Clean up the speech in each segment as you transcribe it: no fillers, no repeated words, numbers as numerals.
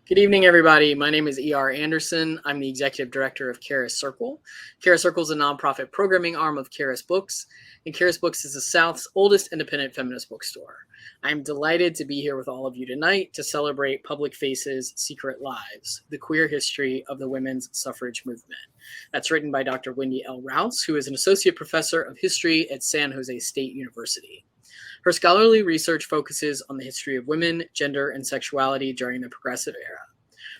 Good evening, everybody. My name is E.R. Anderson. I'm the Executive Director of Karis Circle. Karis Circle is a nonprofit programming arm of Karis Books, and Karis Books is the South's oldest independent feminist bookstore. I'm delighted to be here with all of you tonight to celebrate Public Face's Secret Lives, the queer history of the women's suffrage movement. That's written by Dr. Wendy L. Rouse, who is an associate professor of history at San Jose State University. Her scholarly research focuses on the history of women, gender, and sexuality during the Progressive era.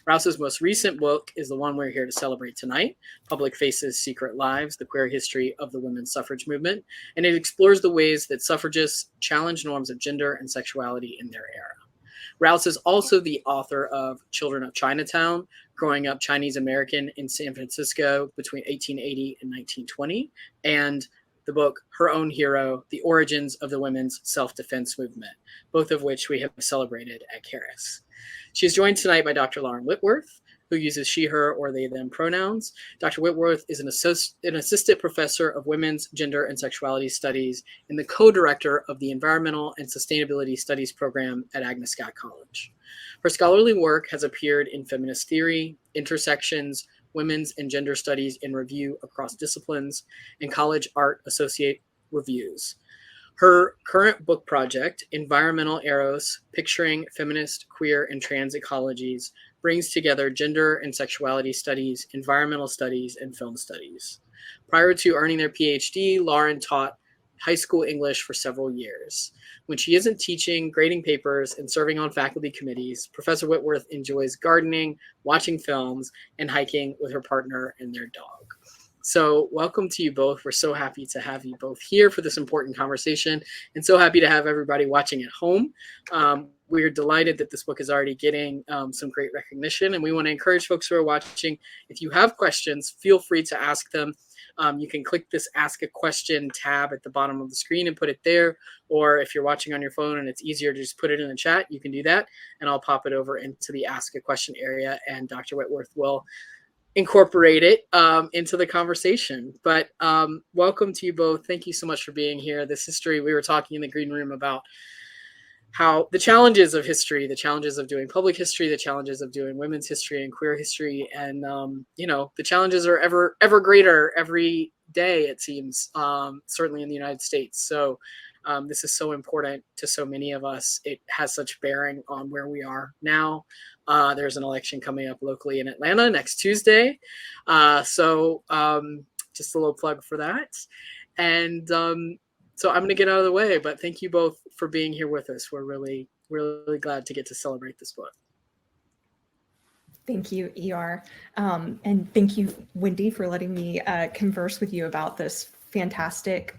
Rouse's most recent book is the one we're here to celebrate tonight, Public Face's Secret Lives, the Queer History of the Women's Suffrage Movement, and it explores the ways that suffragists challenge norms of gender and sexuality in their era. Rouse is also the author of Children of Chinatown, Growing Up Chinese American in San Francisco between 1880 and 1920, and the book Her Own Hero, The Origins of the Women's Self-Defense Movement, both of which we have celebrated at Karis. She is joined tonight by Dr. Lauren Whitworth, who uses she, her, or they, them pronouns. Dr. Whitworth is an assistant professor of women's, gender, and sexuality studies and the co-director of the Environmental and Sustainability Studies program at Agnes Scott College. Her scholarly work has appeared in Feminist Theory, Intersections, Women's and Gender Studies in Review Across Disciplines, and College Art Associate Reviews. Her current book project, Environmental Eros, Picturing Feminist, Queer, and Trans Ecologies, brings together gender and sexuality studies, environmental studies, and film studies. Prior to earning their PhD, Lauren taught high school English for several years. When she isn't teaching, grading papers, and serving on faculty committees, Professor Whitworth enjoys gardening, watching films, and hiking with her partner and their dog. So welcome to you both. We're so happy to have you both here for this important conversation, and so happy to have everybody watching at home. We're delighted that this book is already getting some great recognition, and we want to encourage folks who are watching, if you have questions, feel free to ask them. You can click this Ask a Question tab at the bottom of the screen and put it there, or if you're watching on your phone and it's easier to just put it in the chat, you can do that, and I'll pop it over into the Ask a Question area, and Dr. Whitworth will incorporate it into the conversation. But welcome to you both. Thank you so much for being here. This history, we were talking in the green room about how the challenges of history, the challenges of doing public history, the challenges of doing women's history and queer history, and the challenges are ever greater every day, it seems, certainly in the United States. So this is so important to so many of us. It has such bearing on where we are now. There's an election coming up locally in Atlanta next Tuesday. So just a little plug for that. And so I'm going to get out of the way, but thank you both for being here with us. We're really, really glad to get to celebrate this book. Thank you, ER. And thank you, Wendy, for letting me converse with you about this fantastic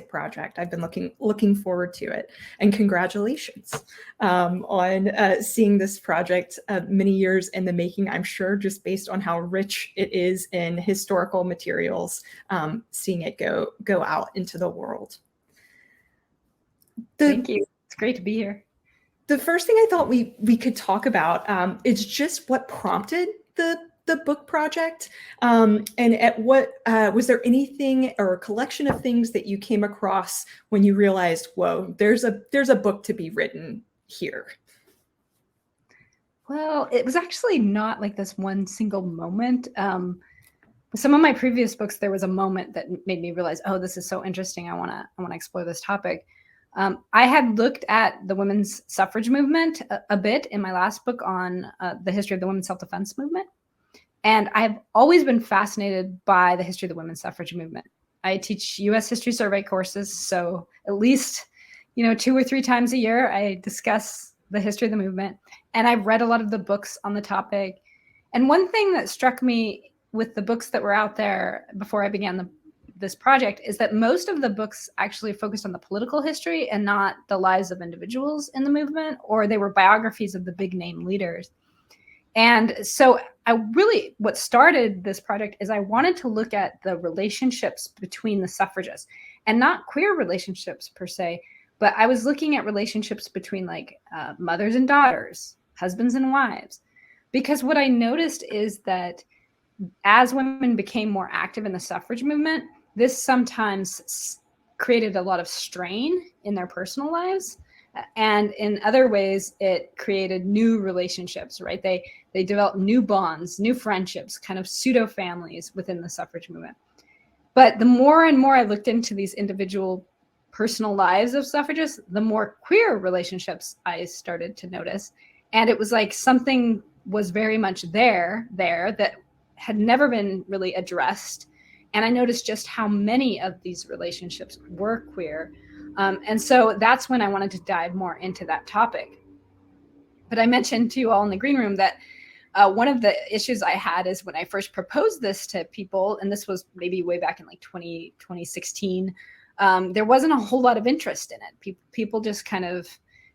project. I've been looking forward to it, and congratulations on seeing this project many years in the making, I'm sure, just based on how rich it is in historical materials, seeing it go out into the world. Thank you. It's great to be here. The first thing I thought we could talk about is just what prompted the book project, and at what was there anything or a collection of things that you came across when you realized, whoa, there's a book to be written here? Well, it was actually not like this one single moment. With some of my previous books, there was a moment that made me realize, oh, this is so interesting. I want to explore this topic. I had looked at the women's suffrage movement a bit in my last book on the history of the women's self-defense movement. And I've always been fascinated by the history of the women's suffrage movement. I teach U.S. history survey courses, so at least 2 or 3 times a year, I discuss the history of the movement. And I've read a lot of the books on the topic. And one thing that struck me with the books that were out there before I began this project is that most of the books actually focused on the political history and not the lives of individuals in the movement, or they were biographies of the big name leaders. And so what started this project is I wanted to look at the relationships between the suffragists, and not queer relationships per se, but I was looking at relationships between mothers and daughters, husbands and wives, because what I noticed is that as women became more active in the suffrage movement, this sometimes created a lot of strain in their personal lives And in other ways, it created new relationships, right? They developed new bonds, new friendships, kind of pseudo families within the suffrage movement. But the more and more I looked into these individual personal lives of suffragists, the more queer relationships I started to notice. And it was like something was very much there that had never been really addressed. And I noticed just how many of these relationships were queer. And so that's when I wanted to dive more into that topic. But I mentioned to you all in the green room that one of the issues I had is when I first proposed this to people, and this was maybe way back in like 2016, there wasn't a whole lot of interest in it. People just kind of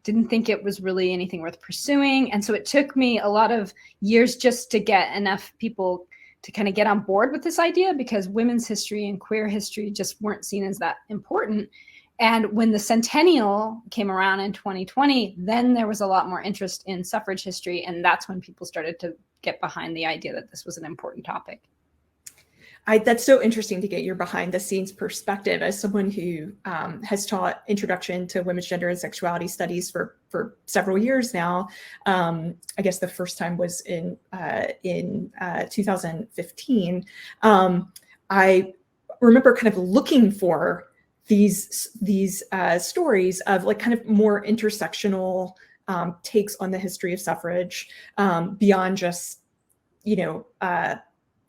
didn't think it was really anything worth pursuing. And so it took me a lot of years just to get enough people to kind of get on board with this idea, because women's history and queer history just weren't seen as that important. And when the centennial came around in 2020, then there was a lot more interest in suffrage history. And that's when people started to get behind the idea that this was an important topic. That's so interesting to get your behind the scenes perspective as someone who has taught introduction to women's gender and sexuality studies for several years now. I guess the first time was in 2015. I remember kind of looking for these stories of like kind of more intersectional takes on the history of suffrage beyond just,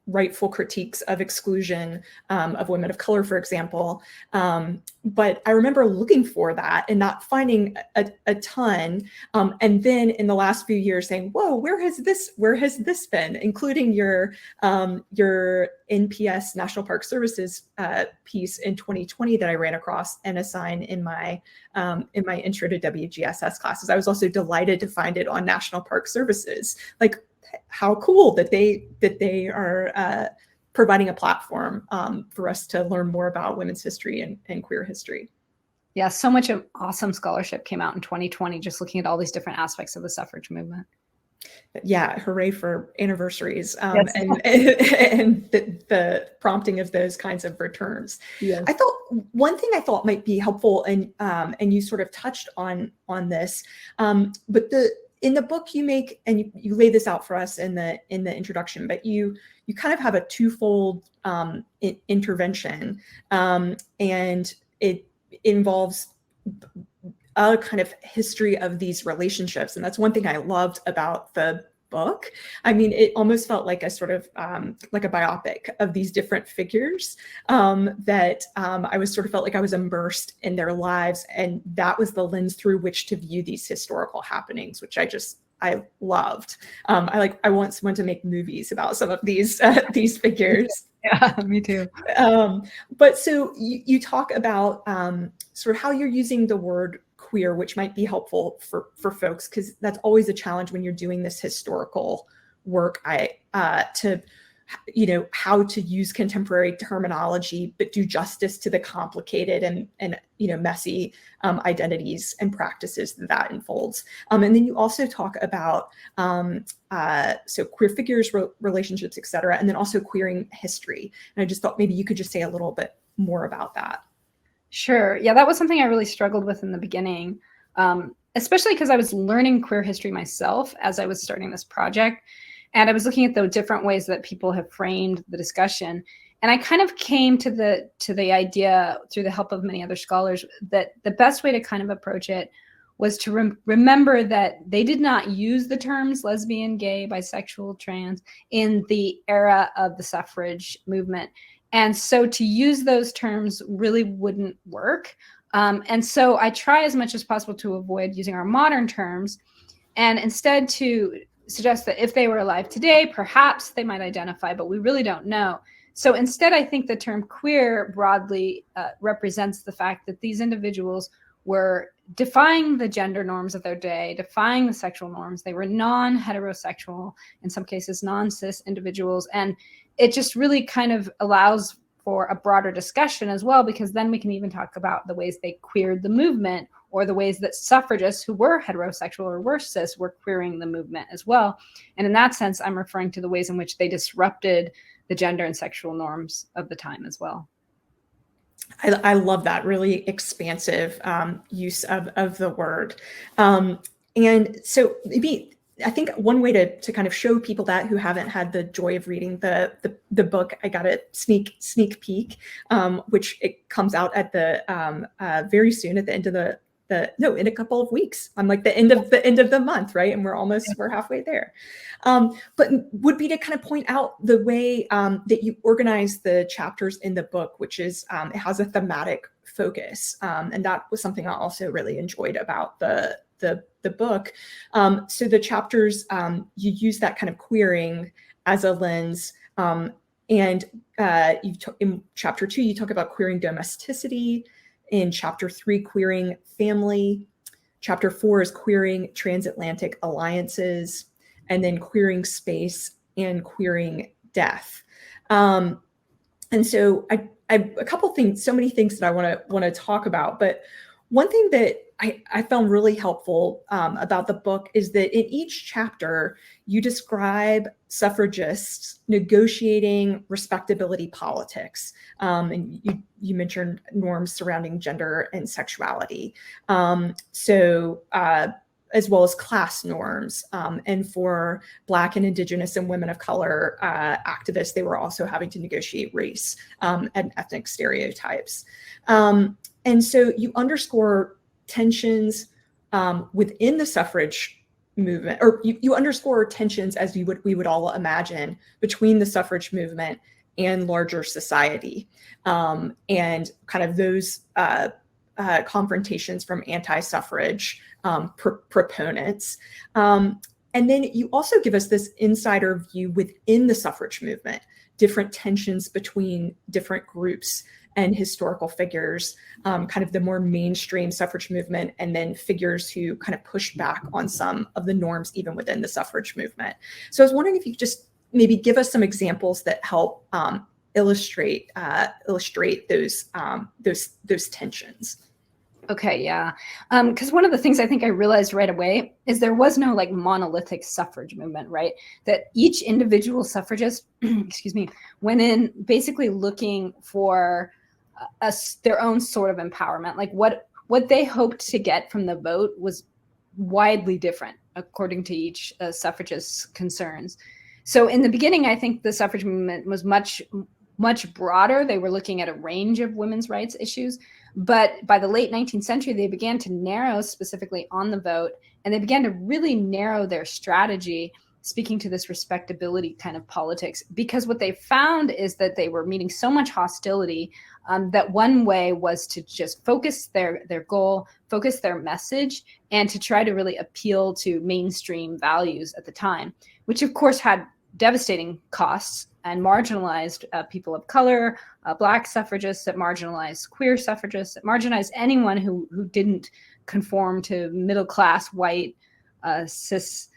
rightful critiques of exclusion of women of color, for example. But I remember looking for that and not finding a ton. And then in the last few years saying, whoa, where has this been? Including your NPS National Park Services piece in 2020 that I ran across and assigned in my intro to WGSS classes. I was also delighted to find it on National Park Services. Like, how cool that they are providing a platform for us to learn more about women's history and queer history. Yeah, so much of awesome scholarship came out in 2020, just looking at all these different aspects of the suffrage movement. Yeah, hooray for anniversaries Yes. and the prompting of those kinds of returns. Yes. I thought one thing I thought might be helpful, and you sort of touched on this, but in the book you make, and you lay this out for us in the introduction, but you kind of have a twofold intervention, and it involves a kind of history of these relationships. And that's one thing I loved about the book. I mean, it almost felt like a sort of like a biopic of these different figures that I was sort of felt like I was immersed in their lives. And that was the lens through which to view these historical happenings, which I loved. I want someone to make movies about some of these figures. Yeah, me too. But so you talk about sort of how you're using the word queer, which might be helpful for folks, because that's always a challenge when you're doing this historical work. How to use contemporary terminology, but do justice to the complicated and messy identities and practices that unfolds. And then you also talk about so queer figures, relationships, et cetera, and then also queering history. And I just thought maybe you could just say a little bit more about that. Sure. Yeah, that was something I really struggled with in the beginning, especially because I was learning queer history myself as I was starting this project. And I was looking at the different ways that people have framed the discussion. And I kind of came to the idea through the help of many other scholars that the best way to kind of approach it was to remember that they did not use the terms lesbian, gay, bisexual, trans in the era of the suffrage movement. And so to use those terms really wouldn't work. And so I try as much as possible to avoid using our modern terms, and instead to suggest that if they were alive today, perhaps they might identify, but we really don't know. So instead, I think the term queer broadly represents the fact that these individuals were defying the gender norms of their day, defying the sexual norms. They were non-heterosexual, in some cases non-cis individuals. And it just really kind of allows for a broader discussion as well, because then we can even talk about the ways they queered the movement, or the ways that suffragists who were heterosexual or were cis were queering the movement as well. And in that sense, I'm referring to the ways in which they disrupted the gender and sexual norms of the time as well. I love that really expansive use of the word. And so maybe I think one way to kind of show people that who haven't had the joy of reading the book, I got a sneak peek, which it comes out at the very soon at the end of in a couple of weeks. I'm like the end of the month, right? And we're halfway there. But would be to kind of point out the way that you organize the chapters in the book, which is it has a thematic focus, and that was something I also really enjoyed about the book. So the chapters, you use that kind of queering as a lens, and in chapter 2 you talk about queering domesticity. In chapter 3, queering family. Chapter 4 is queering transatlantic alliances, and then queering space and queering death. And so I a couple things, so many things that I want to talk about, but one thing that I found really helpful about the book is that in each chapter, you describe suffragists negotiating respectability politics. And you mentioned norms surrounding gender and sexuality. As well as class norms. And for Black and Indigenous and women of color activists, they were also having to negotiate race and ethnic stereotypes. And so you underscore tensions within the suffrage movement, or you underscore tensions as we would all imagine between the suffrage movement and larger society, and kind of those confrontations from anti-suffrage proponents. And then you also give us this insider view within the suffrage movement, different tensions between different groups and historical figures, kind of the more mainstream suffrage movement, and then figures who kind of push back on some of the norms even within the suffrage movement. So I was wondering if you could just maybe give us some examples that help illustrate those tensions. Okay, yeah. Because one of the things I think I realized right away is there was no like monolithic suffrage movement, right? That each individual suffragist, excuse me, went in basically looking for their own sort of empowerment. Like what they hoped to get from the vote was widely different according to each suffragist's concerns. So in the beginning, I think the suffrage movement was much broader. They were looking at a range of women's rights issues. But by the late 19th century, they began to narrow specifically on the vote, and they began to really narrow their strategy, speaking to this respectability kind of politics, because what they found is that they were meeting so much hostility that one way was to just focus their goal, focus their message, and to try to really appeal to mainstream values at the time, which of course had devastating costs and marginalized people of color, Black suffragists, that marginalized queer suffragists, that marginalized anyone who didn't conform to middle-class, white, cis,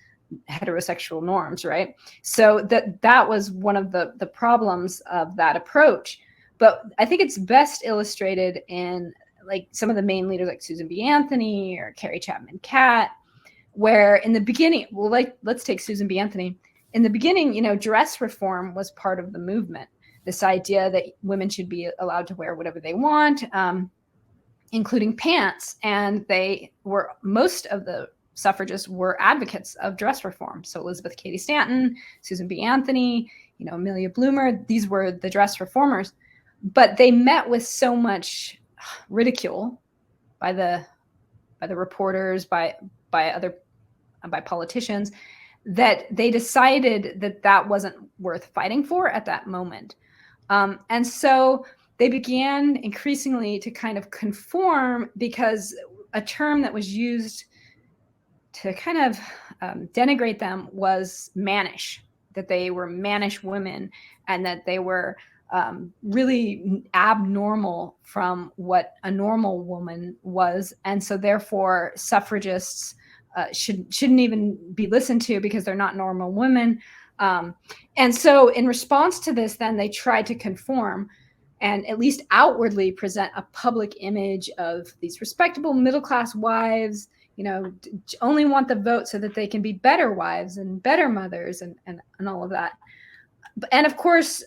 heterosexual norms, right? So that was one of the problems of that approach. But I think it's best illustrated in like some of the main leaders like Susan B. Anthony or Carrie Chapman Catt, where in the beginning, well, like let's take Susan B. Anthony. In the beginning, dress reform was part of the movement. This idea that women should be allowed to wear whatever they want, including pants. And most of the suffragists were advocates of dress reform. So Elizabeth Cady Stanton, Susan B. Anthony, Amelia Bloomer, these were the dress reformers. But they met with so much ridicule by the reporters, by politicians, that they decided that wasn't worth fighting for at that moment. And so they began increasingly to kind of conform, because a term that was used to kind of denigrate them was mannish, that they were mannish women, and that they were really abnormal from what a normal woman was. And so therefore suffragists shouldn't even be listened to because they're not normal women. And so in response to this, then they tried to conform and at least outwardly present a public image of these respectable middle-class wives, only want the vote so that they can be better wives and better mothers and all of that. And of course,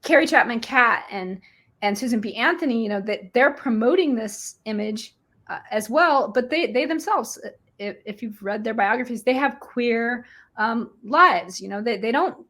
Carrie Chapman Catt and and Susan B. Anthony, that they're promoting this image as well, but they themselves, if you've read their biographies, they have queer lives. They don't.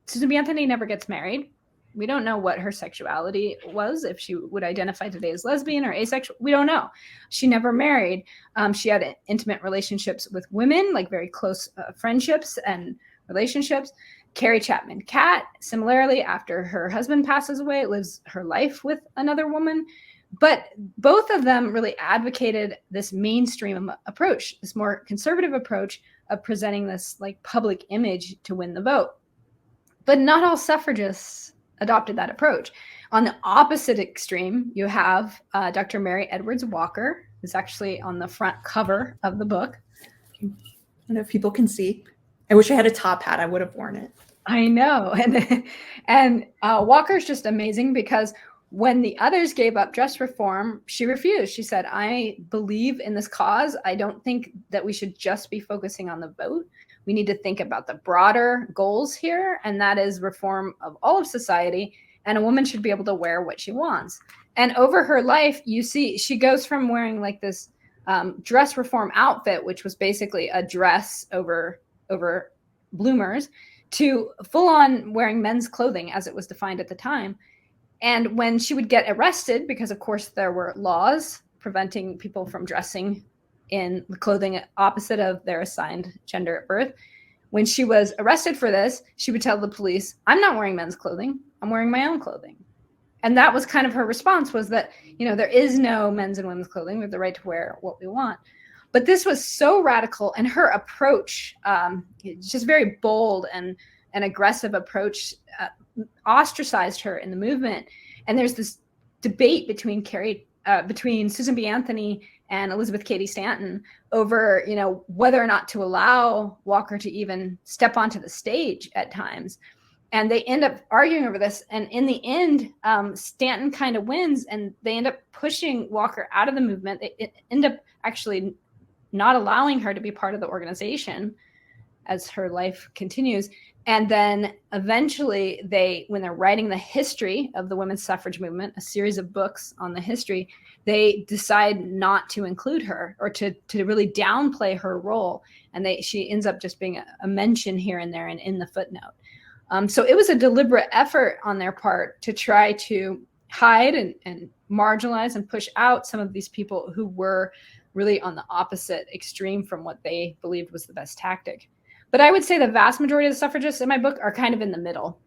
Susan B. Anthony never gets married. We don't know what her sexuality was, if she would identify today as lesbian or asexual. We don't know. She never married. She had intimate relationships with women, like very close friendships and relationships. Carrie Chapman Catt, similarly, after her husband passes away, lives her life with another woman. But both of them really advocated this mainstream approach, this more conservative approach of presenting this like public image to win the vote. But not all suffragists adopted that approach. On the opposite extreme, you have Dr. Mary Edwards Walker, who's actually on the front cover of the book. I don't know if people can see. I wish I had a top hat. I would have worn it. I know. And Walker's just amazing, because when the others gave up dress reform, she refused. She said, I believe in this cause. I don't think that we should just be focusing on the vote. We need to think about the broader goals here, and that is reform of all of society, and a woman should be able to wear what she wants. And over her life, you see, she goes from wearing like this dress reform outfit, which was basically a dress over bloomers, to full on wearing men's clothing as it was defined at the time. And when she would get arrested, because of course there were laws preventing people from dressing in clothing opposite of their assigned gender at birth, when she was arrested for this, she would tell the police, I'm not wearing men's clothing, I'm wearing my own clothing. And that was kind of her response, was that, there is no men's and women's clothing. We have the right to wear what we want. But this was so radical, and her approach, just very bold and an aggressive approach, ostracized her in the movement. And there's this debate between Susan B. Anthony and Elizabeth Cady Stanton over, whether or not to allow Walker to even step onto the stage at times. And they end up arguing over this. And in the end, Stanton kind of wins, and they end up pushing Walker out of the movement. They end up actually not allowing her to be part of the organization as her life continues. And then eventually when they're writing the history of the women's suffrage movement, a series of books on the history, they decide not to include her, or to really downplay her role. And she ends up just being a mention here and there and in the footnote. So it was a deliberate effort on their part to try to hide and marginalize and push out some of these people who were really on the opposite extreme from what they believed was the best tactic. But I would say the vast majority of the suffragists in my book are kind of in the middle.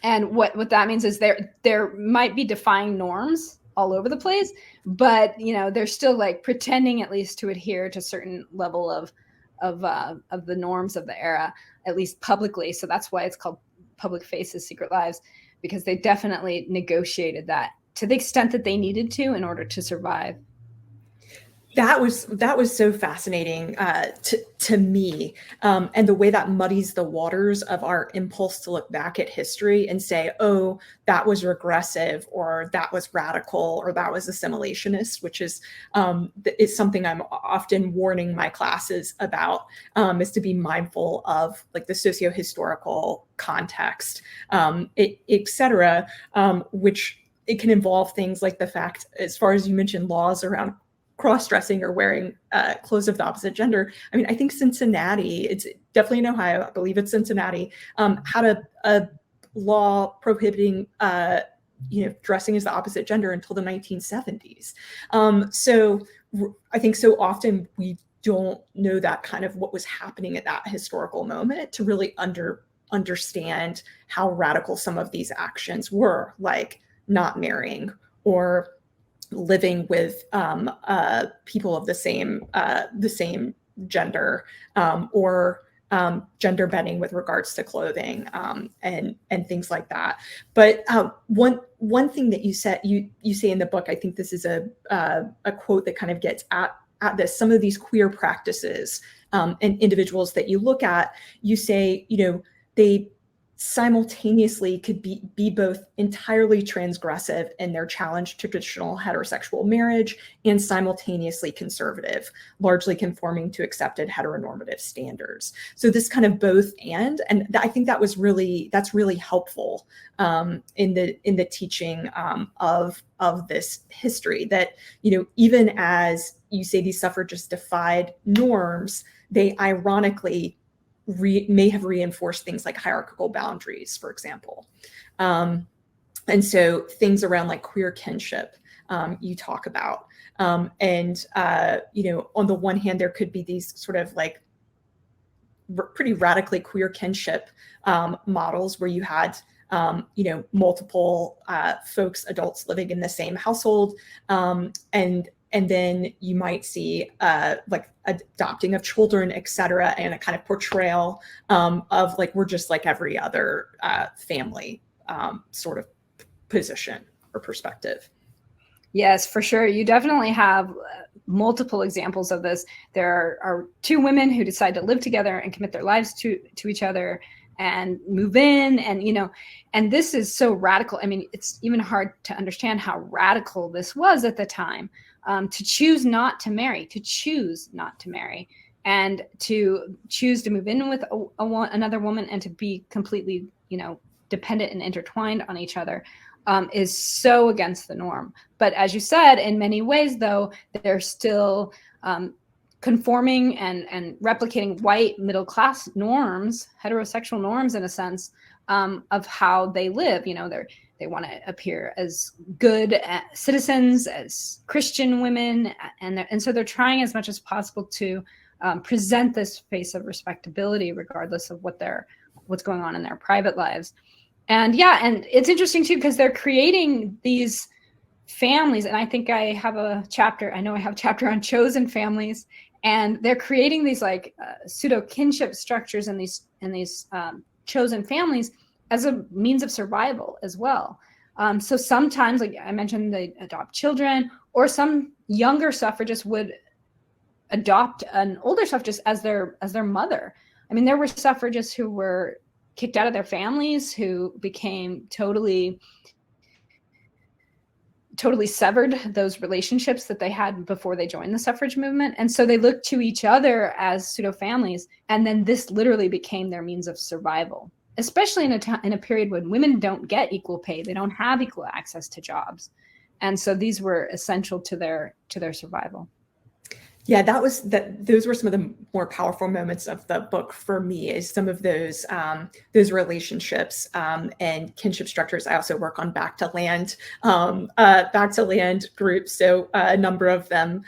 And what that means is there might be defying norms all over the place, but they're still like pretending at least to adhere to certain level of the norms of the era, at least publicly. So that's why it's called Public Faces, Secret Lives, because they definitely negotiated that to the extent that they needed to in order to survive. That was so fascinating to me, and the way that muddies the waters of our impulse to look back at history and say, oh, that was regressive, or that was radical, or that was assimilationist, which is something I'm often warning my classes about, is to be mindful of like the socio-historical context, et cetera, which it can involve things like the fact, as far as you mentioned, laws around cross-dressing or wearing clothes of the opposite gender. I mean, I think Cincinnati, it's definitely in Ohio, I believe it's Cincinnati, had a law prohibiting dressing as the opposite gender until the 1970s. So I think so often we don't know that kind of what was happening at that historical moment to really understand how radical some of these actions were, like not marrying or living with people of the same gender, or gender bending with regards to clothing, and things like that. But one thing that you say in the book, I think this is a quote that kind of gets at this. Some of these queer practices and individuals that you look at, you say, simultaneously could be both entirely transgressive in their challenge to traditional heterosexual marriage and simultaneously conservative, largely conforming to accepted heteronormative standards. So this kind of both and I think that's really helpful in the teaching of this history, that, you know, even as you say these suffragists defied norms, they ironically may have reinforced things like hierarchical boundaries, for example. And so things around like queer kinship, you talk about. You know, on the one hand, there could be these sort of like pretty radically queer kinship models where you had you know, multiple folks, adults living in the same household, and then you might see like adopting of children, et cetera, and a kind of portrayal of like, we're just like every other family sort of position or perspective. Yes, for sure. You definitely have multiple examples of this. There are two women who decide to live together and commit their lives to each other and move in, and, you know, and this is so radical. I mean, it's even hard to understand how radical this was at the time. To choose not to marry, and to choose to move in with another woman and to be completely, you know, dependent and intertwined on each other is so against the norm. But as you said, in many ways, though, they're still conforming and replicating white middle class norms, heterosexual norms, in a sense, of how they live. You know, they want to appear as good citizens, as Christian women, and so they're trying as much as possible to present this face of respectability, regardless of what's going on in their private lives. And yeah, and it's interesting too, because they're creating these families, and I think I have a chapter on chosen families, and they're creating these like pseudo kinship structures in these chosen families as a means of survival as well. So sometimes, like I mentioned, they adopt children, or some younger suffragists would adopt an older suffragist as their mother. I mean, there were suffragists who were kicked out of their families, who became totally severed those relationships that they had before they joined the suffrage movement. And so they looked to each other as pseudo families. And then this literally became their means of survival, especially in a period when women don't get equal pay. They don't have equal access to jobs. And so these were essential to their survival. Yeah, those were some of the more powerful moments of the book for me, is some of those relationships and kinship structures. I also work on back to land groups. So a number of them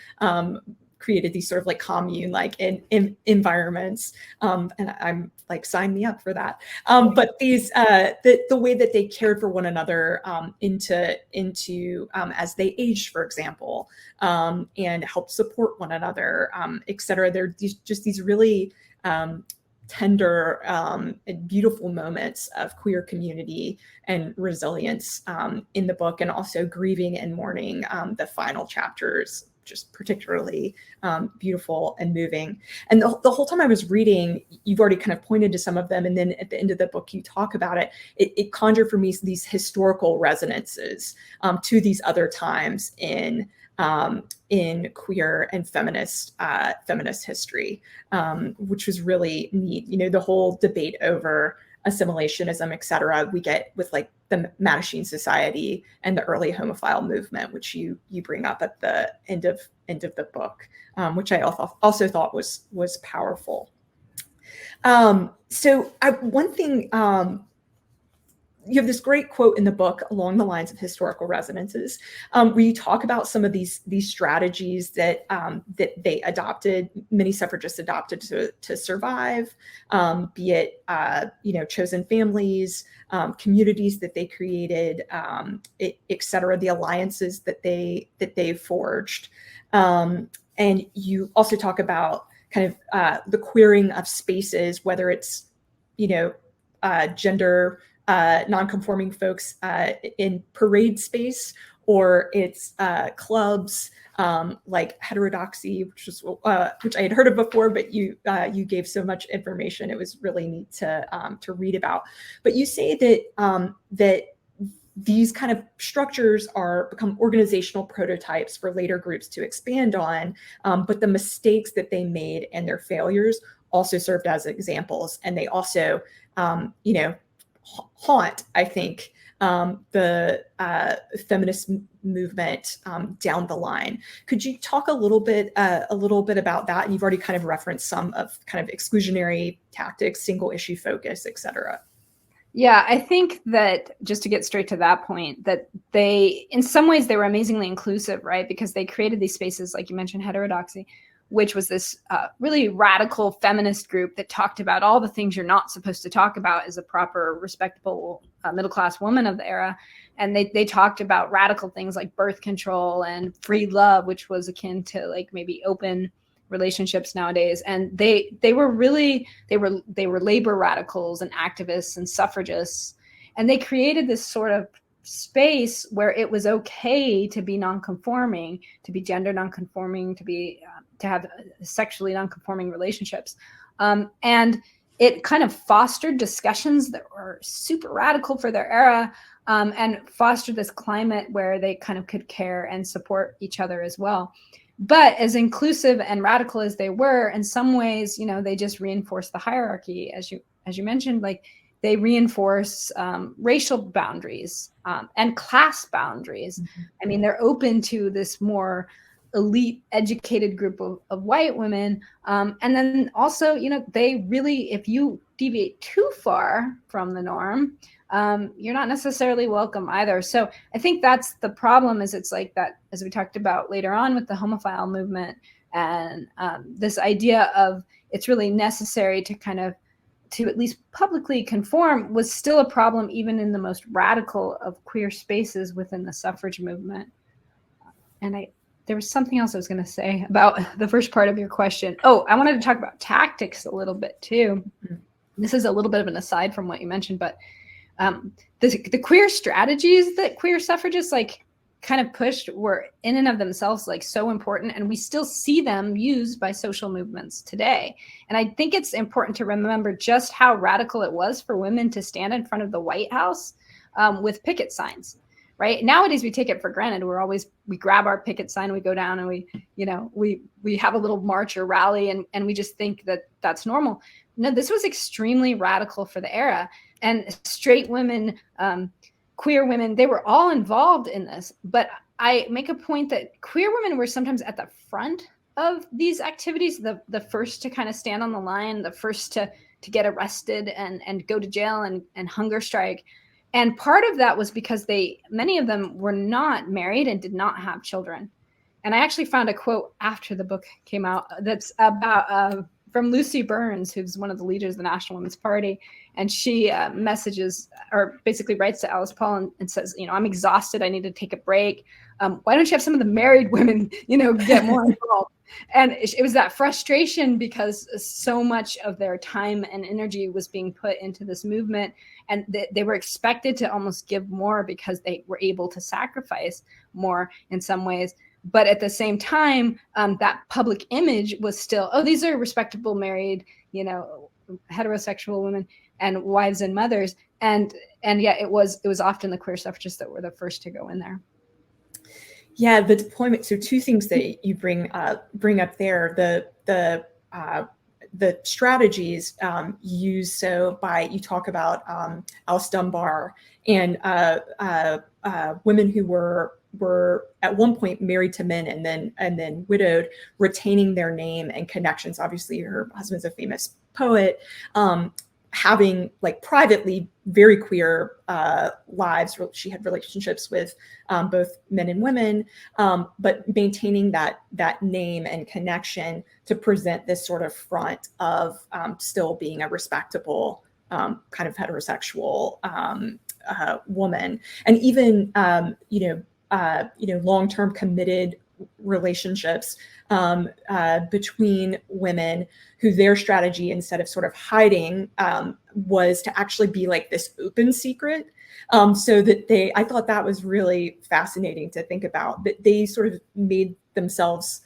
created these sort of like commune like in environments, and I'm like, sign me up for that. But these the way that they cared for one another into as they aged, for example, and helped support one another, et cetera. They're just these really tender and beautiful moments of queer community and resilience in the book, and also grieving and mourning. The final chapters just particularly beautiful and moving. And the whole time I was reading, you've already kind of pointed to some of them, and then at the end of the book you talk about it. It conjured for me these historical resonances to these other times in queer and feminist history, which was really neat. You know, the whole debate over assimilationism, et cetera, we get with like the Mattachine Society and the early homophile movement, which you bring up at the end of the book, which I also thought was powerful. So one thing, you have this great quote in the book along the lines of historical resonances, where you talk about some of these strategies that they adopted, many suffragists adopted to survive, be it chosen families, communities that they created, et cetera, the alliances that they forged, and you also talk about kind of the queering of spaces, whether it's gender non-conforming folks in parade space, or it's clubs, like heterodoxy, which I had heard of before, but you gave so much information. It was really neat to read about. But you say that that these kind of structures become organizational prototypes for later groups to expand on, but the mistakes that they made and their failures also served as examples, and they also, haunt, I think, the feminist movement down the line. Could you talk a little bit about that? And you've already kind of referenced some of kind of exclusionary tactics, single issue focus, et cetera. Yeah, I think that, just to get straight to that point, that in some ways, they were amazingly inclusive, right? Because they created these spaces, like you mentioned, heterodoxy, which was this really radical feminist group that talked about all the things you're not supposed to talk about as a proper, respectable middle-class woman of the era. And they talked about radical things like birth control and free love, which was akin to like maybe open relationships nowadays. And they were labor radicals and activists and suffragists, and they created this sort of space where it was okay to be nonconforming, to be gender nonconforming, to have sexually nonconforming relationships, and it kind of fostered discussions that were super radical for their era, and fostered this climate where they kind of could care and support each other as well. But as inclusive and radical as they were, in some ways, they just reinforce the hierarchy, as you mentioned. Like, they reinforce racial boundaries and class boundaries. Mm-hmm. I mean, they're open to this more elite, educated group of white women, and then also, they really, if you deviate too far from the norm, you're not necessarily welcome either. So I think that's the problem, is it's like that, as we talked about later on with the homophile movement, and this idea of it's really necessary to at least publicly conform was still a problem even in the most radical of queer spaces within the suffrage movement. And there was something else I was going to say about the first part of your question. Oh, I wanted to talk about tactics a little bit too. Mm-hmm. This is a little bit of an aside from what you mentioned, but the queer strategies that queer suffragists kind of pushed were in and of themselves so important, and we still see them used by social movements today. And I think it's important to remember just how radical it was for women to stand in front of the White House with picket signs. Right nowadays, we take it for granted. We grab our picket sign, we go down, and we have a little march or rally, and we just think that that's normal. No, this was extremely radical for the era. And straight women, queer women, they were all involved in this. But I make a point that queer women were sometimes at the front of these activities, the first to kind of stand on the line, the first to get arrested and go to jail and hunger strike. And part of that was because many of them were not married and did not have children. And I actually found a quote after the book came out that's about from Lucy Burns, who's one of the leaders of the National Women's Party. And she messages, or basically writes to Alice Paul and says, I'm exhausted. I need to take a break. Why don't you have some of the married women, get more involved? And it was that frustration because so much of their time and energy was being put into this movement, and they were expected to almost give more because they were able to sacrifice more in some ways. But at the same time, that public image was still, these are respectable, married, heterosexual women and wives and mothers. And yet it was often the queer suffragists that were the first to go in there. Yeah, the deployment. So two things that you bring up there, the strategies used. So you talk about Alice Dunbar and women who were at one point married to men and then widowed, retaining their name and connections. Obviously, her husband's a famous poet. Having privately very queer lives. She had relationships with both men and women, but maintaining that name and connection to present this sort of front of still being a respectable kind of heterosexual woman, and even long-term committed relationships between women who their strategy, instead of sort of hiding, was to actually be this open secret. So that I thought that was really fascinating to think about, that they sort of made themselves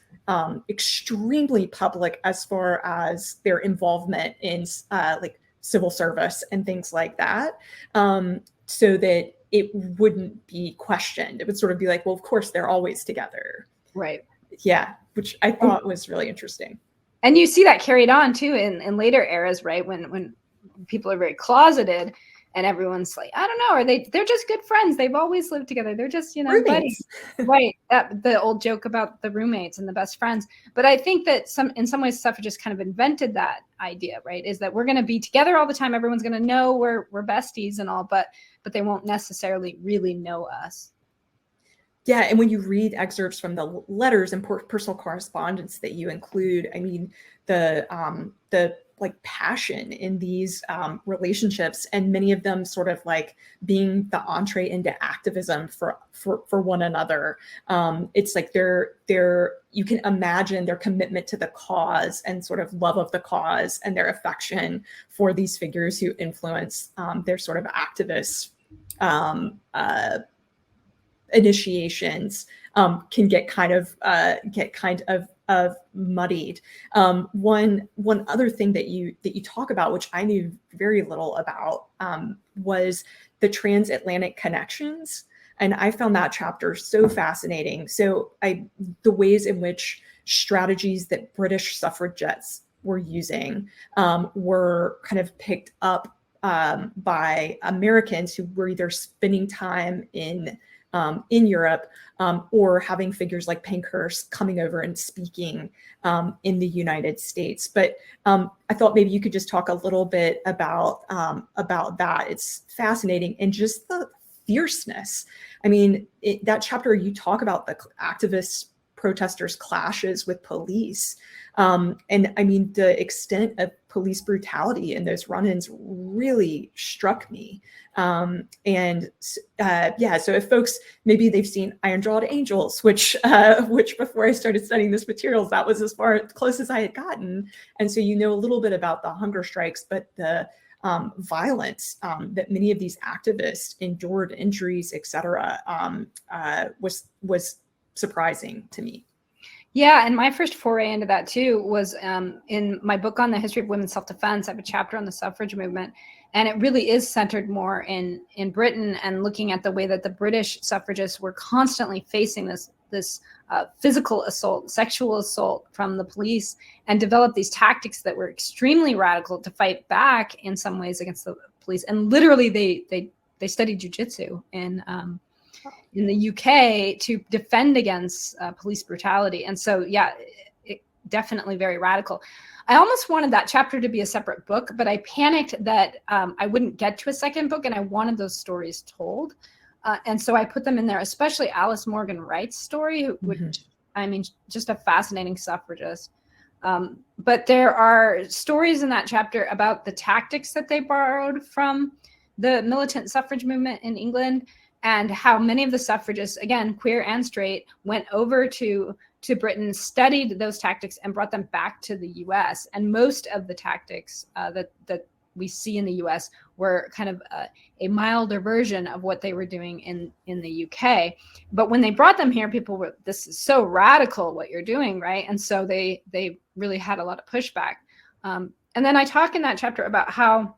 extremely public as far as their involvement in like civil service and things like that, so that it wouldn't be questioned. It would sort of be like, well, of course, they're always together. Right. Yeah, which I thought was really interesting. And you see that carried on too in later eras, right? When people are very closeted and everyone's like, I don't know, they're just good friends. They've always lived together. They're just, buddies. Right. The old joke about the roommates and the best friends. But I think that in some ways, suffragists kind of invented that idea, right? Is that we're going to be together all the time. Everyone's going to know we're besties and all, but they won't necessarily really know us. Yeah, and when you read excerpts from the letters and personal correspondence that you include, I mean, the like passion in these relationships, and many of them sort of like being the entree into activism for one another. It's like you can imagine their commitment to the cause and sort of love of the cause and their affection for these figures who influence their sort of activist initiations can get kind of muddied. One other thing that you talk about, which I knew very little about, was the Transatlantic Connections, and I found that chapter so fascinating. So the ways in which strategies that British suffragettes were using were kind of picked up by Americans who were either spending time in Europe, or having figures like Pankhurst coming over and speaking in the United States. But I thought maybe you could just talk a little bit about that. It's fascinating, and just the fierceness. I mean, that chapter, you talk about the activists, protesters' clashes with police. And I mean, the extent of police brutality in those run-ins really struck me. So if folks, maybe they've seen Iron-Jawed Angels, which before I started studying this materials, that was as close as I had gotten. And so, a little bit about the hunger strikes, but the violence that many of these activists endured, injuries, etc., was surprising to me. Yeah, and my first foray into that too was in my book on the history of women's self-defense. I have a chapter on the suffrage movement, and it really is centered more in Britain, and looking at the way that the British suffragists were constantly facing this physical assault, sexual assault from the police, and developed these tactics that were extremely radical to fight back in some ways against the police. And literally, they studied jiu-jitsu in the UK to defend against police brutality. And so, yeah, it definitely very radical. I almost wanted that chapter to be a separate book, but I panicked that I wouldn't get to a second book, and I wanted those stories told. And so I put them in there, especially Alice Morgan Wright's story, which, I mean, just a fascinating suffragist. But there are stories in that chapter about the tactics that they borrowed from the militant suffrage movement in England, and how many of the suffragists, again, queer and straight, went over to Britain, studied those tactics, and brought them back to the US. And most of the tactics that we see in the US were kind of a milder version of what they were doing in the UK. But when they brought them here, people were, this is so radical what you're doing, right? And so they really had a lot of pushback. And then I talk in that chapter about how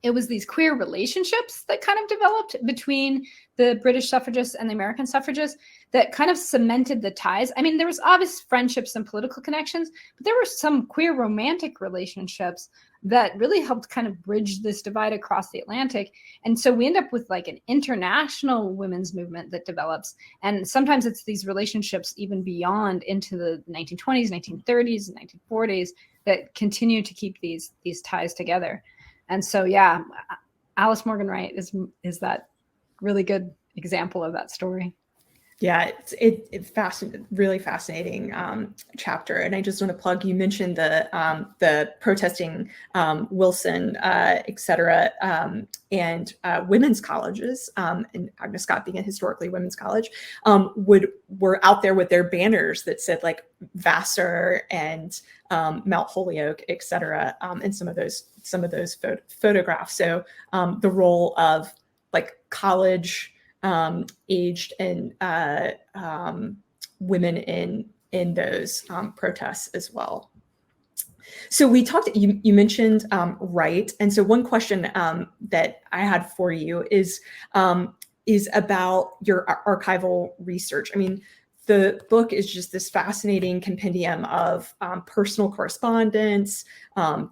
it was these queer relationships that kind of developed between the British suffragists and the American suffragists that kind of cemented the ties. I mean, there was obvious friendships and political connections, but there were some queer romantic relationships that really helped kind of bridge this divide across the Atlantic. And so we end up with like an international women's movement that develops. And sometimes it's these relationships even beyond into the 1920s, 1930s, and 1940s that continue to keep these ties together. And so, yeah, Alice Morgan Wright is that really good example of that story. Yeah, it's really fascinating chapter. And I just want to plug, you mentioned the protesting Wilson, et cetera, and women's colleges, and Agnes Scott being a historically women's college, were out there with their banners that said like Vassar and Mount Holyoke, et cetera, and some of those photographs. So the role of like college aged and women in those protests as well. So we talked, you mentioned Wright. And so one question that I had for you is about your archival research. I mean, the book is just this fascinating compendium of personal correspondence,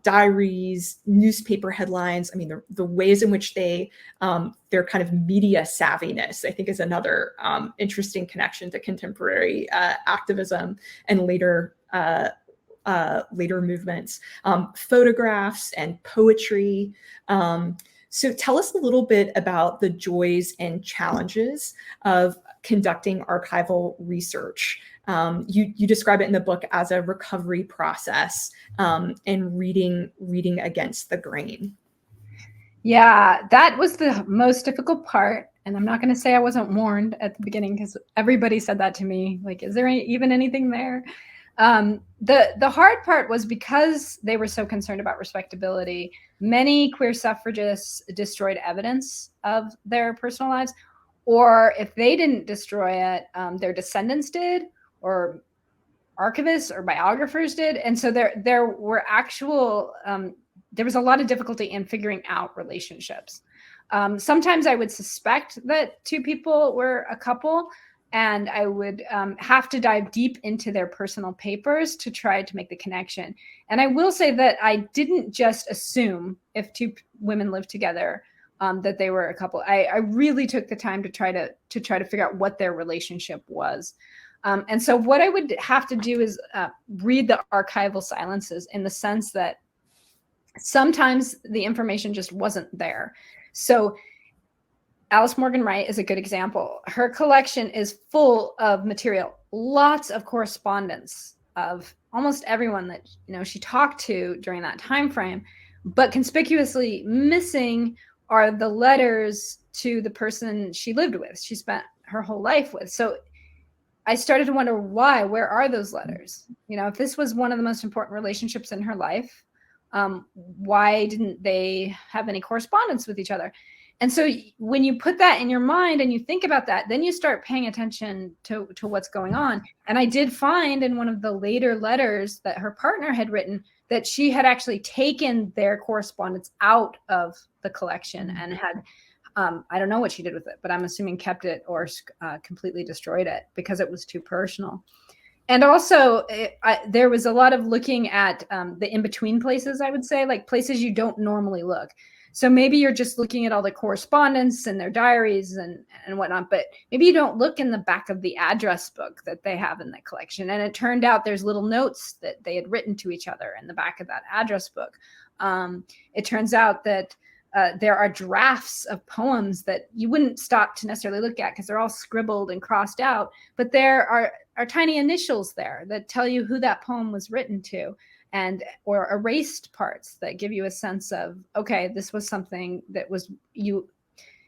diaries, newspaper headlines. I mean, the ways in which their kind of media savviness, I think, is another interesting connection to contemporary activism and later movements, photographs and poetry. So tell us a little bit about the joys and challenges of conducting archival research. You describe it in the book as a recovery process and reading against the grain. Yeah, that was the most difficult part. And I'm not going to say I wasn't warned at the beginning, because everybody said that to me. Like, is there even anything there? The hard part was because they were so concerned about respectability. Many queer suffragists destroyed evidence of their personal lives, or if they didn't destroy it, their descendants did, or archivists or biographers did. And so there were actual, there was a lot of difficulty in figuring out relationships. Sometimes I would suspect that two people were a couple, and I would have to dive deep into their personal papers to try to make the connection. And I will say that I didn't just assume if two women lived together that they were a couple. I really took the time to try to figure out what their relationship was. And so what I would have to do is read the archival silences, in the sense that sometimes the information just wasn't there. So Alice Morgan Wright is a good example. Her collection is full of material, lots of correspondence of almost everyone that she talked to during that time frame, but conspicuously missing are the letters to the person she lived with, she spent her whole life with. So I started to wonder why. Where are those letters? If this was one of the most important relationships in her life, why didn't they have any correspondence with each other? And so when you put that in your mind and you think about that, then you start paying attention to what's going on. And I did find in one of the later letters that her partner had written that she had actually taken their correspondence out of the collection and had, I don't know what she did with it, but I'm assuming kept it or completely destroyed it because it was too personal. And also there was a lot of looking at the in-between places, I would say, like places you don't normally look. So maybe you're just looking at all the correspondence and their diaries and whatnot, but maybe you don't look in the back of the address book that they have in the collection. And it turned out there's little notes that they had written to each other in the back of that address book. It turns out that there are drafts of poems that you wouldn't stop to necessarily look at because they're all scribbled and crossed out, but there are tiny initials there that tell you who that poem was written to, or erased parts that give you a sense of, okay, this was something that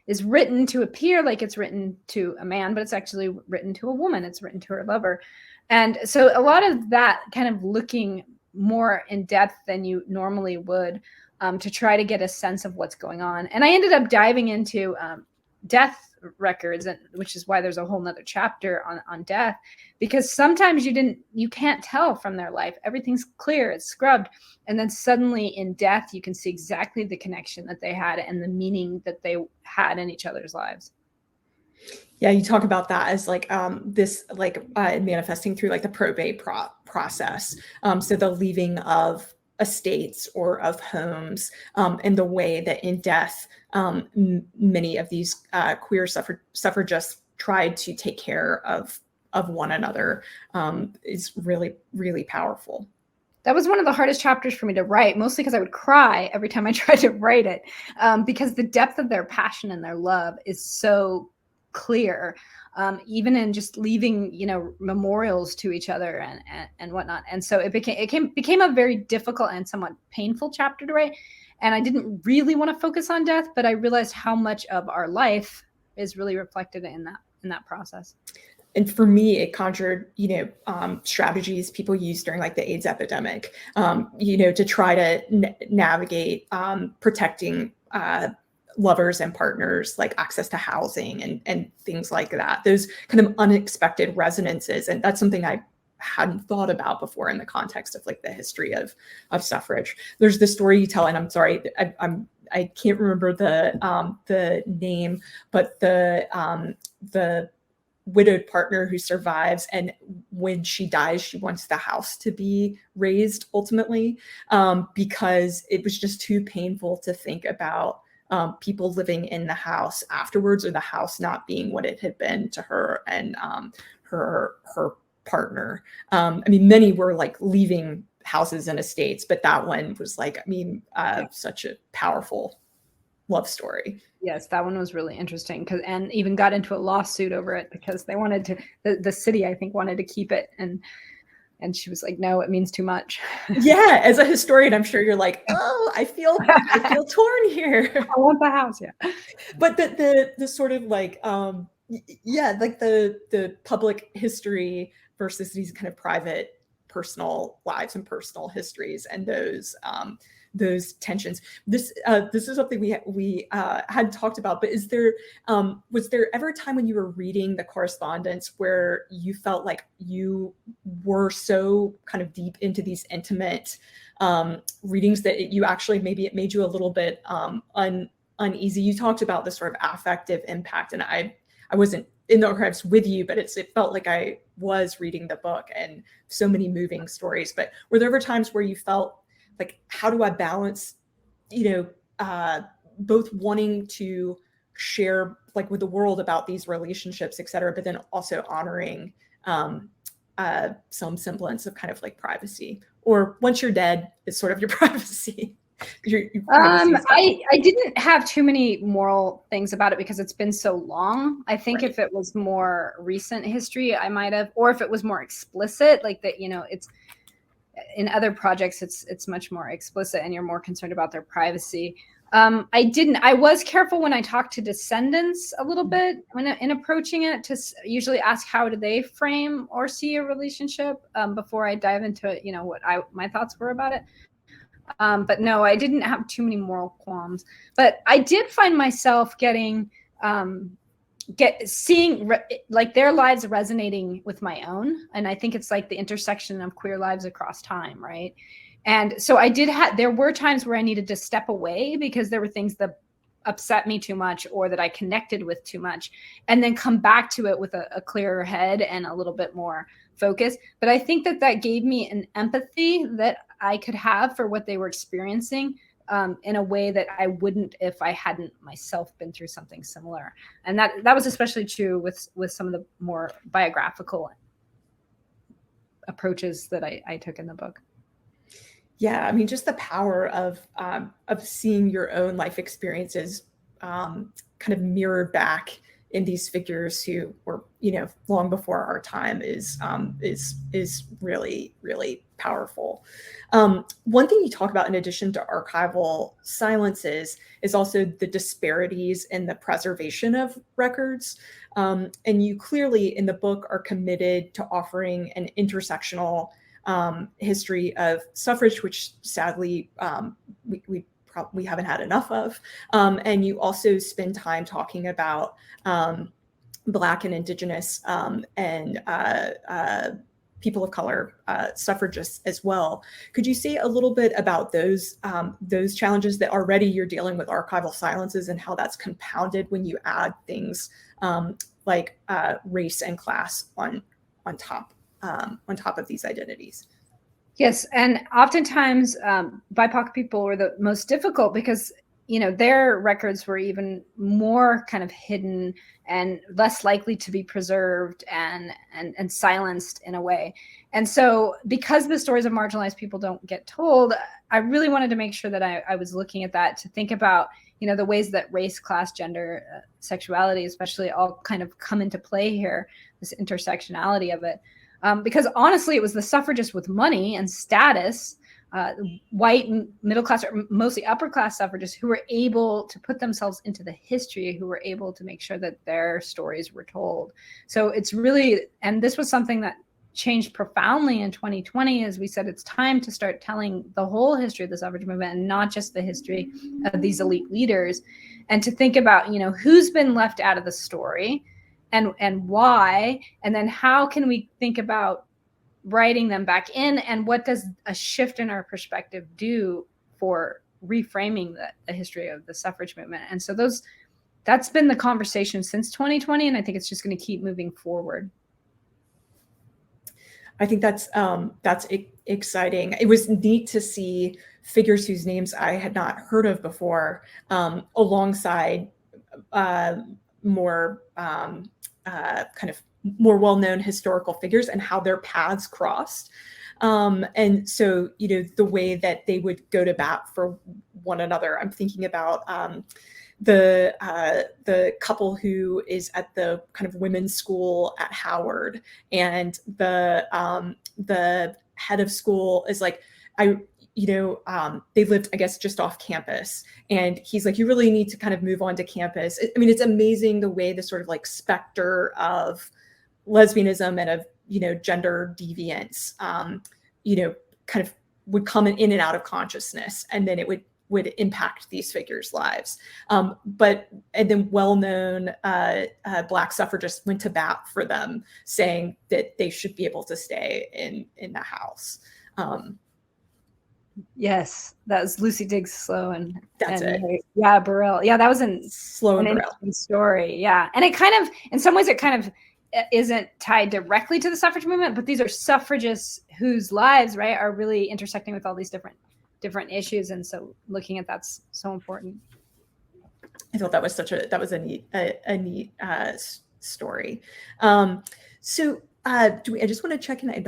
is written to appear like it's written to a man, but it's actually written to a woman. It's written to her lover. And so a lot of that kind of looking more in depth than you normally would to try to get a sense of what's going on. And I ended up diving into death records, which is why there's a whole nother chapter on death, because sometimes you can't tell from their life. Everything's clear, it's scrubbed, and then suddenly in death you can see exactly the connection that they had and the meaning that they had in each other's lives. Yeah, you talk about that as like this like manifesting through like the probate process. So the leaving of estates or of homes, and the way that in death many of these queer suffragists tried to take care of one another is really, really powerful. That was one of the hardest chapters for me to write, mostly because I would cry every time I tried to write it, because the depth of their passion and their love is so clear, even in just leaving, memorials to each other and whatnot. And so it became a very difficult and somewhat painful chapter to write. And I didn't really want to focus on death, but I realized how much of our life is really reflected in that process. And for me, it conjured, strategies people used during like the AIDS epidemic, to try to navigate protecting lovers and partners, like access to housing and things like that, those kind of unexpected resonances. And that's something I hadn't thought about before in the context of like the history of suffrage. There's the story you tell, and I'm sorry, I can't remember the name, but the widowed partner who survives, and when she dies, she wants the house to be razed ultimately, because it was just too painful to think about people living in the house afterwards, or the house not being what it had been to her and her partner. I mean, many were like leaving houses and estates, but that one was like, I mean, such a powerful love story. Yes, that one was really interesting, and even got into a lawsuit over it because they wanted to, the city, I think, wanted to keep it, and she was like, no, it means too much. Yeah, as a historian, I'm sure you're like, oh, I feel torn here. I want the house, yeah. But the sort of like yeah, like the public history versus these kind of private personal lives and personal histories, and those tensions. This is something we had talked about, but is there was there ever a time when you were reading the correspondence where you felt like you were so kind of deep into these intimate readings that you actually, maybe it made you a little bit uneasy? You talked about the sort of affective impact, and I wasn't in the archives with you, but it felt like I was reading the book, and so many moving stories. But were there ever times where you felt like, how do I balance, both wanting to share like with the world about these relationships, et cetera, but then also honoring some semblance of kind of like privacy, or once you're dead, it's sort of your privacy. I didn't have too many moral things about it because it's been so long. I think if it was more recent history, I might have, or if it was more explicit, like that, it's in other projects, it's much more explicit and you're more concerned about their privacy. I was careful when I talked to descendants a little bit in approaching it, to usually ask how do they frame or see a relationship before I dive into, what my thoughts were about it. But no, I didn't have too many moral qualms, but I did find myself seeing like their lives resonating with my own. And I think it's like the intersection of queer lives across time. Right. And so there were times where I needed to step away because there were things that upset me too much or that I connected with too much, and then come back to it with a clearer head and a little bit more focus. But I think that gave me an empathy that I could have for what they were experiencing in a way that I wouldn't if I hadn't myself been through something similar. And that was especially true with some of the more biographical approaches that I took in the book. Yeah, I mean, just the power of seeing your own life experiences kind of mirrored back in these figures who were, long before our time is really, really powerful. One thing you talk about in addition to archival silences is also the disparities in the preservation of records. And you clearly in the book are committed to offering an intersectional history of suffrage, which sadly we haven't had enough of. And you also spend time talking about Black and Indigenous and people of color suffragists as well. Could you say a little bit about those challenges that already you're dealing with archival silences, and how that's compounded when you add things like race and class on top of these identities? Yes, and oftentimes BIPOC people were the most difficult because their records were even more kind of hidden and less likely to be preserved and silenced in a way. And so because the stories of marginalized people don't get told, I really wanted to make sure that I was looking at that, to think about the ways that race, class, gender, sexuality especially all kind of come into play here, this intersectionality of it. Because honestly, it was the suffragists with money and status, white middle class or mostly upper class suffragists, who were able to put themselves into the history, who were able to make sure that their stories were told. So it's really, and this was something that changed profoundly in 2020 is we said it's time to start telling the whole history of the suffrage movement and not just the history of these elite leaders, and to think about, who's been left out of the story and why, and then how can we think about writing them back in, and what does a shift in our perspective do for reframing the history of the suffrage movement. And so that's been the conversation since 2020, and I think it's just going to keep moving forward. I think that's exciting. It was neat to see figures whose names I had not heard of before, alongside more kind of more well-known historical figures, and how their paths crossed. And so, the way that they would go to bat for one another. I'm thinking about the couple who is at the kind of women's school at Howard, and the head of school is like, they lived, I guess, just off campus, and he's like, you really need to kind of move on to campus. I mean, it's amazing the way the sort of like specter of lesbianism and of gender deviance kind of would come in and out of consciousness, and then it would impact these figures' lives. And then well-known Black suffragists went to bat for them, saying that they should be able to stay in the house. Yes, that was Lucy Diggs Slow and it. Yeah, Burrell. Yeah, that was Slow and an Burrell interesting story. Yeah, and it kind of, in some ways, it kind of isn't tied directly to the suffrage movement, but these are suffragists whose lives, right, are really intersecting with all these different issues, and so looking at that's so important. I thought that was a neat story. So I just want to check in.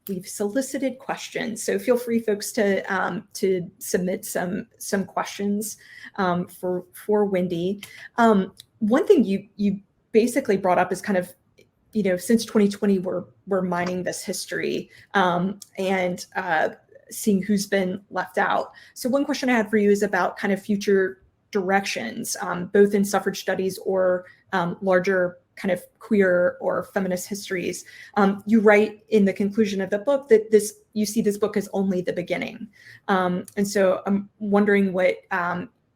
We've solicited questions, so feel free, folks, to submit some questions for Wendy. One thing you basically brought up is kind of, since 2020, we're mining this history and seeing who's been left out. So one question I had for you is about kind of future directions, both in suffrage studies or larger kind of queer or feminist histories. You write in the conclusion of the book that you see this book as only the beginning. And so I'm wondering what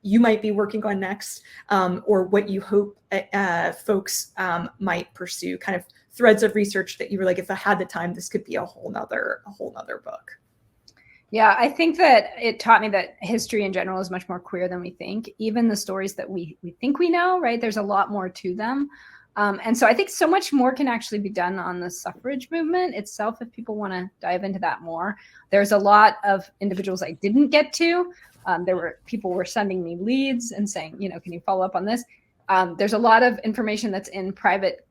you might be working on next, or what you hope folks might pursue, kind of threads of research that you were like, if I had the time, this could be a whole nother book. Yeah, I think that it taught me that history in general is much more queer than we think. Even the stories that we think we know, right? There's a lot more to them. And so I think so much more can actually be done on the suffrage movement itself if people want to dive into that more. There's a lot of individuals I didn't get to. People were sending me leads and saying, can you follow up on this? There's a lot of information that's in private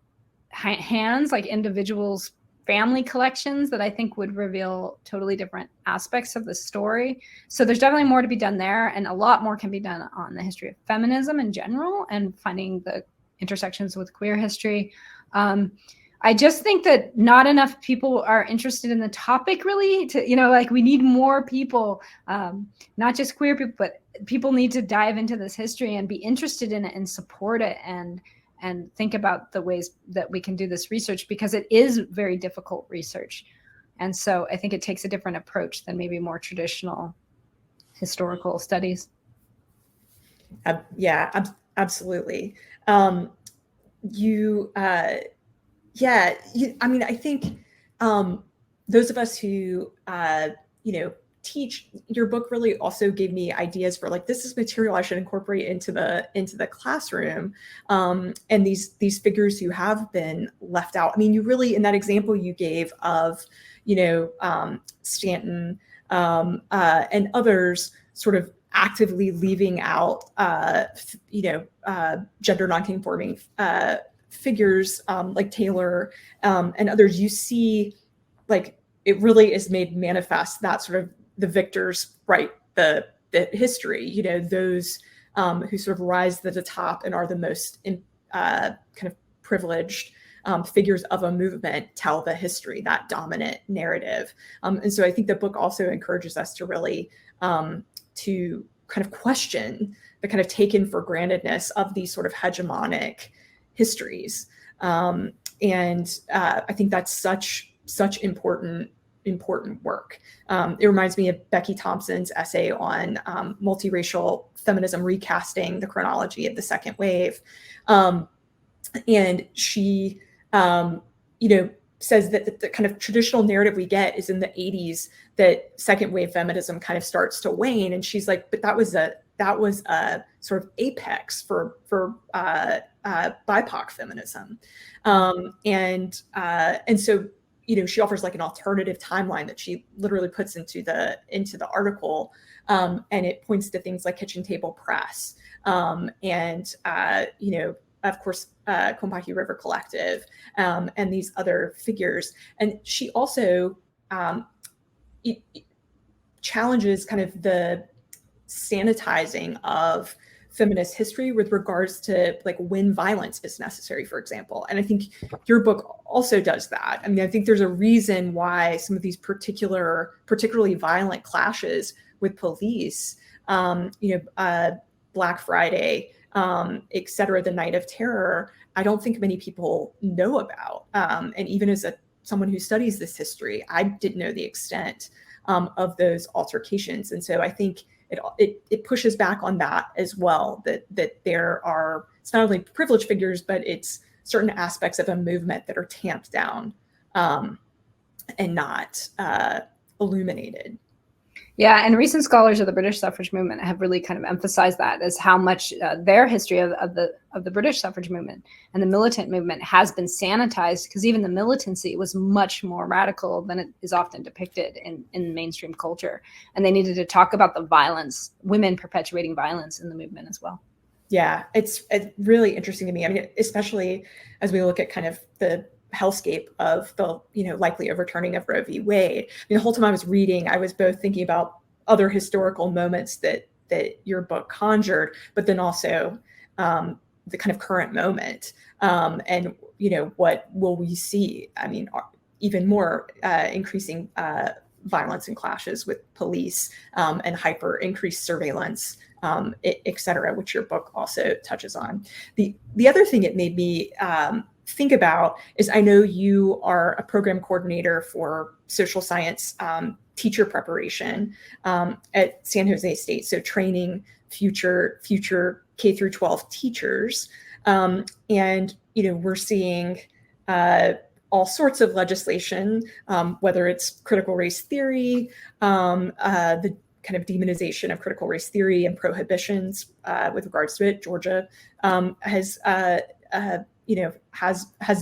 hands, like individuals' family collections, that I think would reveal totally different aspects of the story. So there's definitely more to be done there, and a lot more can be done on the history of feminism in general and finding the intersections with queer history. I just think that not enough people are interested in the topic, really, to, we need more people, not just queer people, but people need to dive into this history and be interested in it and support it and think about the ways that we can do this research, because it is very difficult research. And so I think it takes a different approach than maybe more traditional historical studies. Yeah, absolutely. I think those of us who, teach, your book really also gave me ideas for like, this is material I should incorporate into the classroom. And these figures who have been left out. I mean, you really, in that example you gave of, Stanton and others sort of actively leaving out, gender nonconforming figures like Taylor and others. You see, like, it really is made manifest that sort of the victors write the history, those who sort of rise to the top and are the most kind of privileged figures of a movement tell the history, that dominant narrative. And so I think the book also encourages us to really to kind of question the kind of taken for grantedness of these sort of hegemonic histories. I think that's such important work. It reminds me of Becky Thompson's essay on multiracial feminism, recasting the chronology of the second wave. And she, says that the kind of traditional narrative we get is in the 80s that second wave feminism kind of starts to wane. And she's like, but that was a sort of apex for BIPOC feminism. And so, she offers like an alternative timeline that she literally puts into the article. And it points to things like Kitchen Table Press, of course, Combahee River Collective, and these other figures. And she also challenges kind of the sanitizing of feminist history with regards to like when violence is necessary, for example. And I think your book also does that. I mean, I think there's a reason why some of these particularly violent clashes with police, Black Friday, et cetera, the Night of Terror, I don't think many people know about. And even as someone who studies this history, I didn't know the extent of those altercations. And so I think it pushes back on that as well, that there are, it's not only privileged figures, but it's certain aspects of a movement that are tamped down and not illuminated. Yeah, and recent scholars of the British suffrage movement have really kind of emphasized that as how much their history of the British suffrage movement and the militant movement has been sanitized, because even the militancy was much more radical than it is often depicted in mainstream culture. And they needed to talk about the violence, women perpetuating violence in the movement as well. Yeah, it's really interesting to me. I mean, especially as we look at kind of the hellscape of the likely overturning of Roe v. Wade. I mean, the whole time I was reading, I was both thinking about other historical moments that your book conjured, but then also the kind of current moment, and what will we see? I mean, even more increasing violence and clashes with police, and hyper increased surveillance, et cetera, which your book also touches on. The other thing it made me think about is, I know you are a program coordinator for social science teacher preparation at San Jose State, so training future K through 12 teachers, and we're seeing all sorts of legislation, whether it's critical race theory, the kind of demonization of critical race theory and prohibitions with regards to it. Georgia has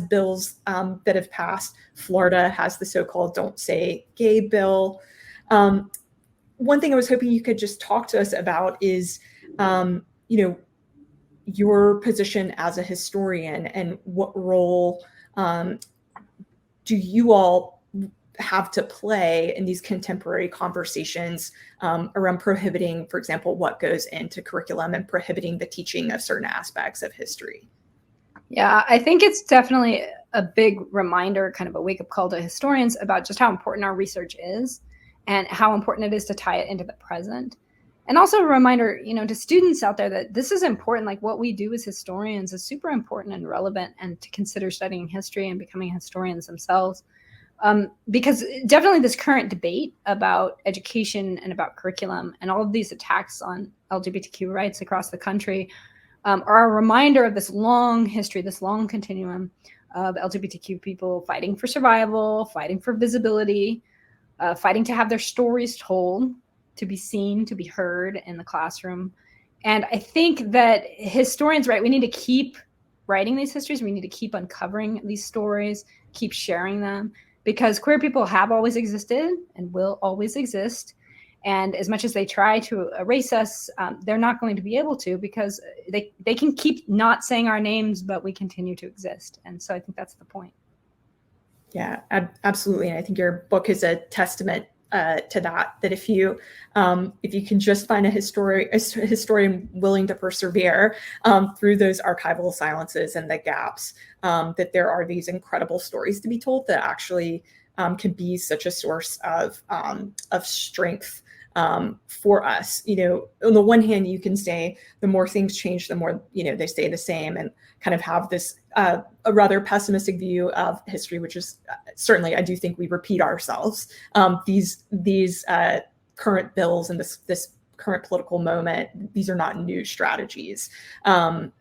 bills that have passed. Florida has the so-called Don't Say Gay bill. One thing I was hoping you could just talk to us about is, your position as a historian, and what role do you all have to play in these contemporary conversations around prohibiting, for example, what goes into curriculum and prohibiting the teaching of certain aspects of history? Yeah, I think it's definitely a big reminder, kind of a wake-up call to historians about just how important our research is and how important it is to tie it into the present. And also a reminder, to students out there that this is important. Like, what we do as historians is super important and relevant, and to consider studying history and becoming historians themselves. Because definitely this current debate about education and about curriculum and all of these attacks on LGBTQ rights across the country are a reminder of this long history, this long continuum of LGBTQ people fighting for survival, fighting for visibility, fighting to have their stories told, to be seen, to be heard in the classroom. And I think that historians, right, we need to keep writing these histories. We need to keep uncovering these stories, keep sharing them, because queer people have always existed and will always exist. And as much as they try to erase us, they're not going to be able to, because they can keep not saying our names, but we continue to exist. And so I think that's the point. Yeah, absolutely. And I think your book is a testament to that if you can just find a historian willing to persevere through those archival silences and the gaps, that there are these incredible stories to be told that actually can be such a source of strength for us. You know, on the one hand, you can say the more things change, the more, you know, they stay the same, and kind of have this a rather pessimistic view of history, which is certainly, I do think we repeat ourselves. These current bills and this current political moment, these are not new strategies. And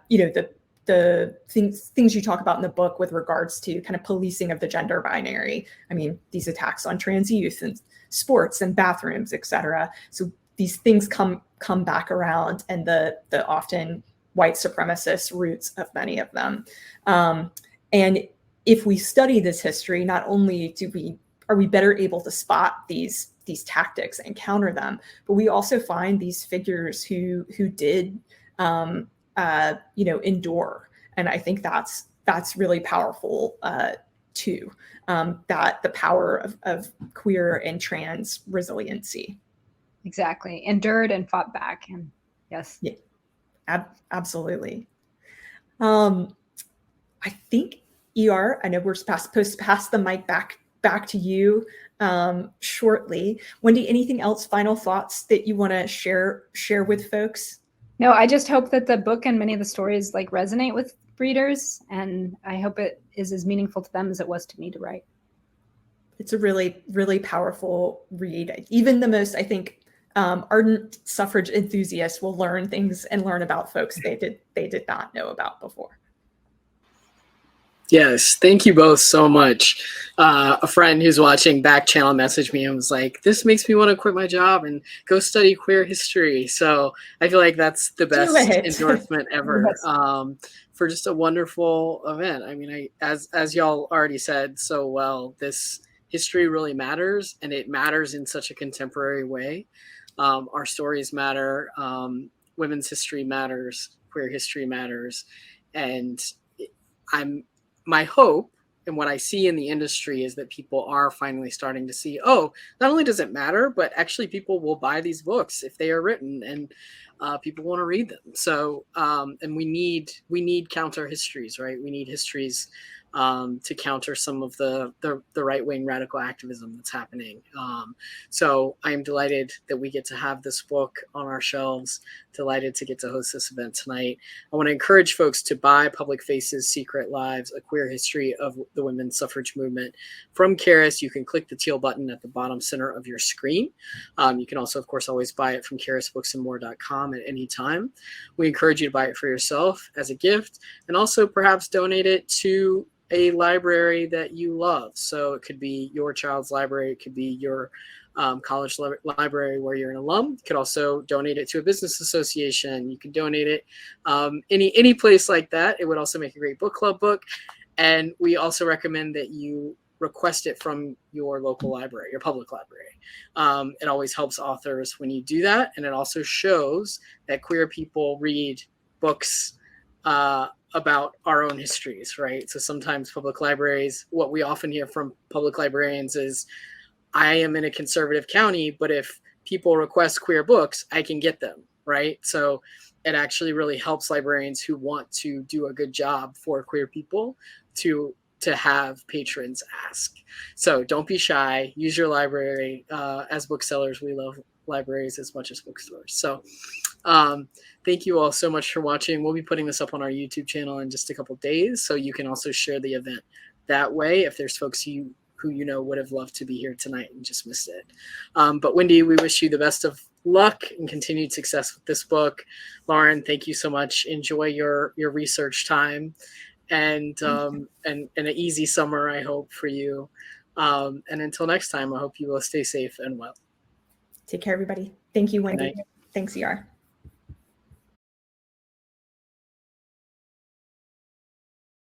you know, the things you talk about in the book with regards to kind of policing of the gender binary. I mean, these attacks on trans youth and sports and bathrooms, et cetera. So these things come back around, and the often white supremacist roots of many of them. And if we study this history, not only are we better able to spot these tactics and counter them, but we also find these figures who did you know, endure. And I think that's really powerful too. That the power of queer and trans resiliency. Exactly. Endured and fought back. And yes. Yeah, absolutely. I think I know we're supposed to pass the mic back to you shortly. Wendy, anything else, final thoughts that you want to share with folks? No, I just hope that the book and many of the stories like resonate with readers, and I hope it is as meaningful to them as it was to me to write. It's a really, really powerful read. Even the most, I think, ardent suffrage enthusiasts will learn things and learn about folks they did not know about before. Yes, thank you both so much. A friend who's watching back channel messaged me and was like, this makes me want to quit my job and go study queer history. So I feel like that's the best endorsement ever for just a wonderful event. I mean, as y'all already said so well, this history really matters, and it matters in such a contemporary way. Our stories matter. Women's history matters. Queer history matters. And my hope and what I see in the industry is that people are finally starting to see, oh, not only does it matter, but actually people will buy these books if they are written, and people want to read them. So, and we need counter histories, right? We need histories to counter some of the right-wing radical activism that's happening. So I am delighted that we get to have this book on our shelves, delighted to get to host this event tonight. I want to encourage folks to buy Public Faces, Secret Lives, A Queer History of the Women's Suffrage Movement from Karis. You can click the teal button at the bottom center of your screen. You can also, of course, always buy it from karisbooksandmore.com at any time. We encourage you to buy it for yourself as a gift, and also perhaps donate it to a library that you love. So it could be your child's library, it could be your college library where you're an alum. You could also donate it to a business association. You can donate it any place like that. It would also make a great book club book. And we also recommend that you request it from your local library, your public library. It always helps authors when you do that. And it also shows that queer people read books about our own histories, right? So sometimes public libraries, what we often hear from public librarians is, I am in a conservative county, but if people request queer books, I can get them, right? So it actually really helps librarians who want to do a good job for queer people to have patrons ask. So don't be shy, use your library. As booksellers, we love libraries as much as bookstores. So thank you all so much for watching. We'll be putting this up on our YouTube channel in just a couple days, so you can also share the event that way if there's folks who you know would have loved to be here tonight and just missed it. But Wendy, we wish you the best of luck and continued success with this book. Lauren, thank you so much. Enjoy your research time, and an easy summer, I hope, for you. And until next time, I hope you will stay safe and well. Take care, everybody. Thank you, Wendy. Thanks, ER.